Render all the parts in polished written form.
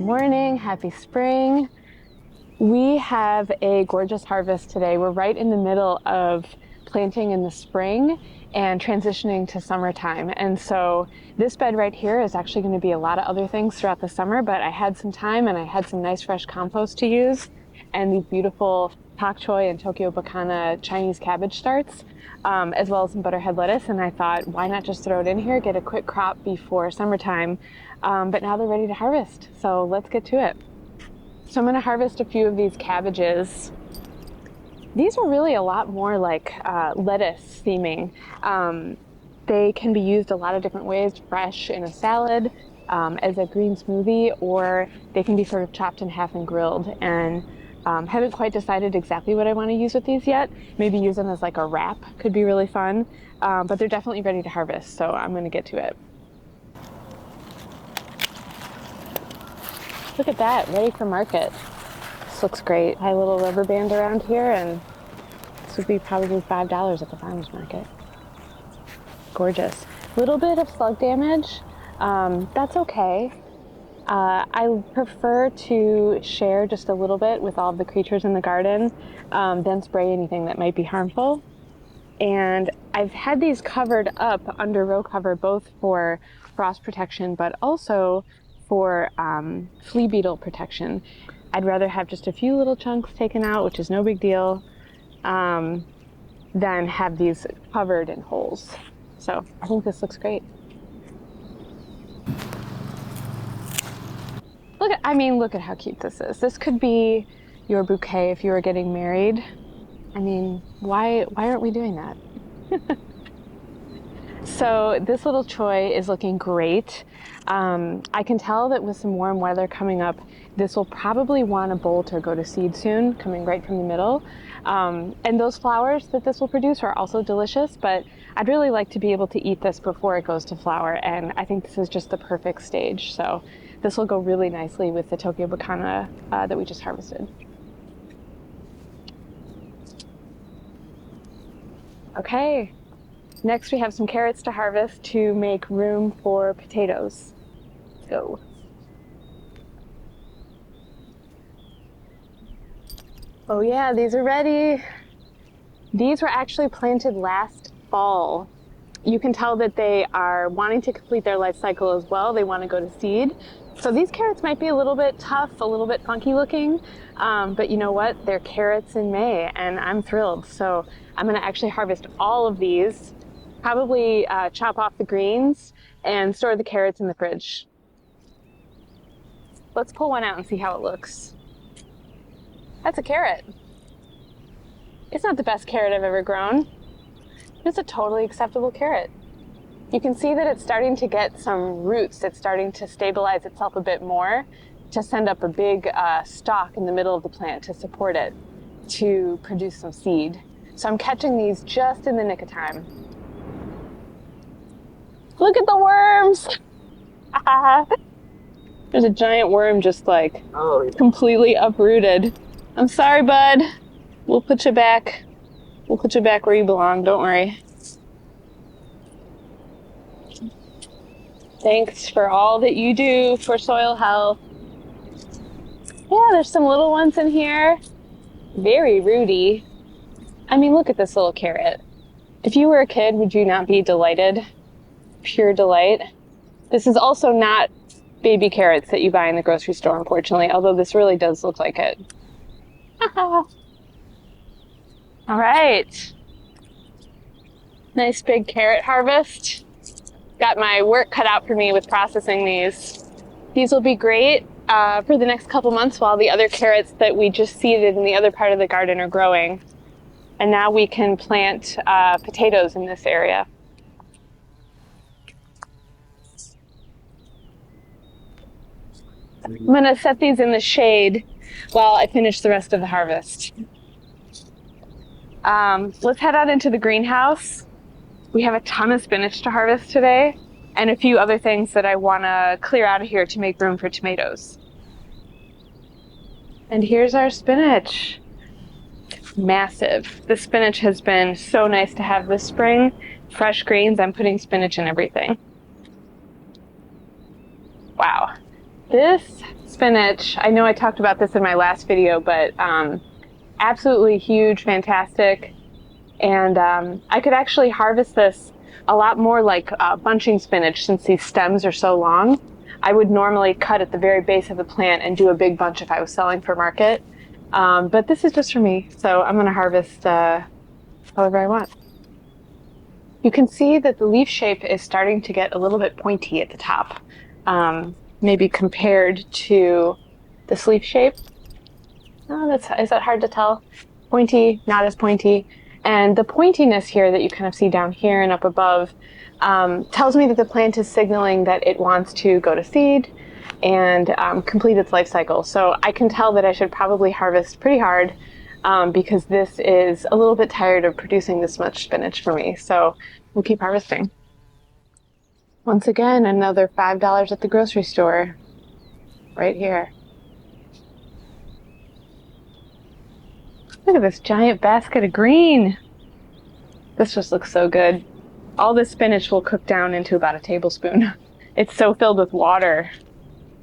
morning, happy spring. We have a gorgeous harvest today. We're right in the middle of planting in the spring and transitioning to summertime. And so this bed right here is actually going to be a lot of other things throughout the summer, but I had some time and I had some nice fresh compost to use and these beautiful pak choi and Tokyo Bakana Chinese cabbage starts, as well as some butterhead lettuce. And I thought, why not just throw it in here, get a quick crop before summertime. But now they're ready to harvest. So let's get to it. So I'm going to harvest a few of these cabbages. These are really a lot more like lettuce theming. They can be used a lot of different ways, fresh in a salad, as a green smoothie, or they can be sort of chopped in half and grilled. And haven't quite decided exactly what I want to use with these yet. Maybe use them as like a wrap could be really fun, but they're definitely ready to harvest, so I'm going to get to it. Look at that, ready for market. This looks great. I have a little rubber band around here, and this would be probably $5 at the farmer's market. Gorgeous. Little bit of slug damage. That's okay. I prefer to share just a little bit with all of the creatures in the garden, then spray anything that might be harmful. And I've had these covered up under row cover, both for frost protection, but also for flea beetle protection. I'd rather have just a few little chunks taken out, which is no big deal, than have these covered in holes. So I think this looks great. Look at how cute this is. This could be your bouquet if you were getting married. I mean, why aren't we doing that? So this little choy is looking great. I can tell that with some warm weather coming up, this will probably want to bolt or go to seed soon, coming right from the middle. And those flowers that this will produce are also delicious, but I'd really like to be able to eat this before it goes to flower, and I think this is just the perfect stage. So this will go really nicely with the Tokyo Bakana that we just harvested. Okay, next we have some carrots to harvest to make room for potatoes. Let's go. Oh yeah, these are ready. These were actually planted last fall. You can tell that they are wanting to complete their life cycle as well. They want to go to seed. So these carrots might be a little bit tough, a little bit funky looking, but you know what? They're carrots in May, and I'm thrilled. So I'm going to actually harvest all of these, probably chop off the greens, and store the carrots in the fridge. Let's pull one out and see how it looks. That's a carrot. It's not the best carrot I've ever grown, but it's a totally acceptable carrot. You can see that it's starting to get some roots. It's starting to stabilize itself a bit more to send up a big stalk in the middle of the plant to support it, to produce some seed. So I'm catching these just in the nick of time. Look at the worms! There's a giant worm just like completely uprooted. I'm sorry, bud. We'll put you back. We'll put you back where you belong, don't worry. Thanks for all that you do for soil health. Yeah, there's some little ones in here. Very rooty. I mean, look at this little carrot. If you were a kid, would you not be delighted? Pure delight. This is also not baby carrots that you buy in the grocery store, unfortunately, although this really does look like it. All right. Nice big carrot harvest. Got my work cut out for me with processing these. These will be great for the next couple months while the other carrots that we just seeded in the other part of the garden are growing. And now we can plant potatoes in this area. I'm gonna set these in the shade while I finish the rest of the harvest. Let's head out into the greenhouse. We have a ton of spinach to harvest today, and a few other things that I want to clear out of here to make room for tomatoes. And here's our spinach. Massive. The spinach has been so nice to have this spring. Fresh greens, I'm putting spinach in everything. Wow. This spinach. I know I talked about this in my last video, but absolutely huge, fantastic. And I could actually harvest this a lot more like bunching spinach since these stems are so long. I would normally cut at the very base of the plant and do a big bunch if I was selling for market. But this is just for me, so I'm going to harvest however I want. You can see that the leaf shape is starting to get a little bit pointy at the top, maybe compared to this leaf shape. Oh, is that hard to tell? Pointy, not as pointy. And the pointiness here that you kind of see down here and up above tells me that the plant is signaling that it wants to go to seed and complete its life cycle. So I can tell that I should probably harvest pretty hard because this is a little bit tired of producing this much spinach for me. So we'll keep harvesting. Once again, another $5 at the grocery store right here. Look at this giant basket of green. This just looks so good. All this spinach will cook down into about a tablespoon. It's so filled with water.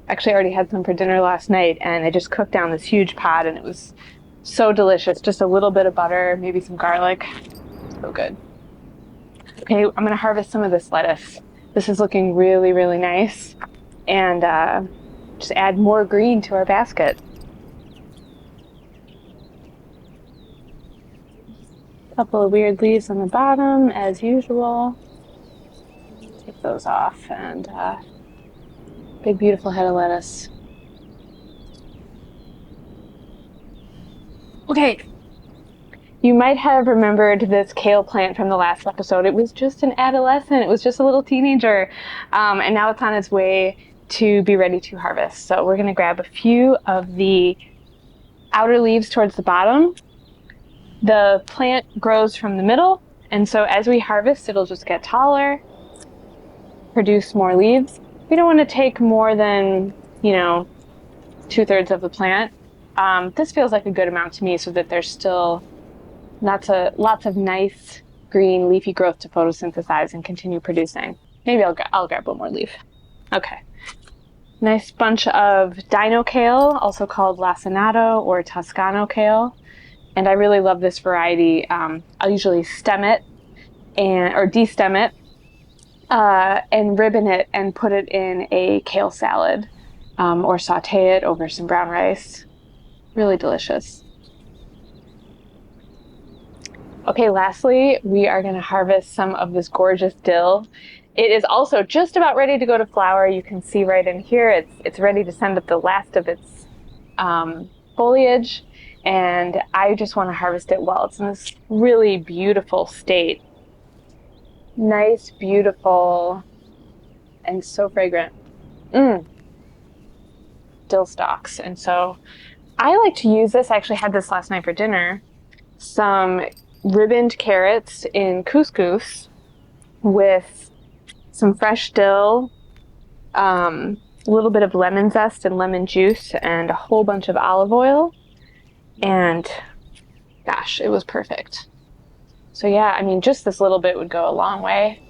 Actually, I already had some for dinner last night, and I just cooked down this huge pot, and it was so delicious. Just a little bit of butter, maybe some garlic. So good. Okay, I'm gonna harvest some of this lettuce. This is looking really, really nice. And just add more green to our basket. Couple of weird leaves on the bottom, as usual. Take those off, and big, beautiful head of lettuce. Okay, you might have remembered this kale plant from the last episode. It was just an adolescent. It was just a little teenager, and now it's on its way to be ready to harvest. So we're gonna grab a few of the outer leaves towards the bottom. The plant grows from the middle, and so as we harvest, it'll just get taller, produce more leaves. We don't want to take more than, 2/3 of the plant. This feels like a good amount to me so that there's still lots of nice green leafy growth to photosynthesize and continue producing. Maybe I'll grab one more leaf. Okay. Nice bunch of dino kale, also called lacinato or Toscano kale. And I really love this variety. I'll usually stem it or destem it and ribbon it and put it in a kale salad or saute it over some brown rice. Really delicious. Okay, lastly, we are going to harvest some of this gorgeous dill. It is also just about ready to go to flower. You can see right in here, it's ready to send up the last of its foliage. And I just want to harvest it while it's in this really beautiful state. Nice, beautiful, and so fragrant. Dill stalks. And so I like to use this. I actually had this last night for dinner. Some ribboned carrots in couscous with some fresh dill, a little bit of lemon zest and lemon juice, and a whole bunch of olive oil. And gosh, it was perfect. So yeah, I mean, just this little bit would go a long way.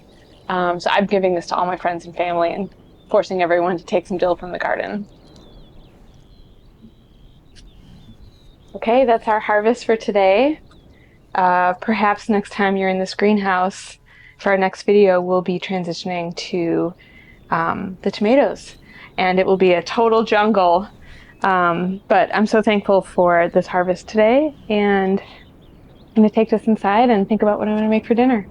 So I'm giving this to all my friends and family and forcing everyone to take some dill from the garden. Okay, that's our harvest for today. Perhaps next time you're in this greenhouse, for our next video, we'll be transitioning to the tomatoes. And it will be a total jungle. But I'm so thankful for this harvest today, and I'm going to take this inside and think about what I'm going to make for dinner.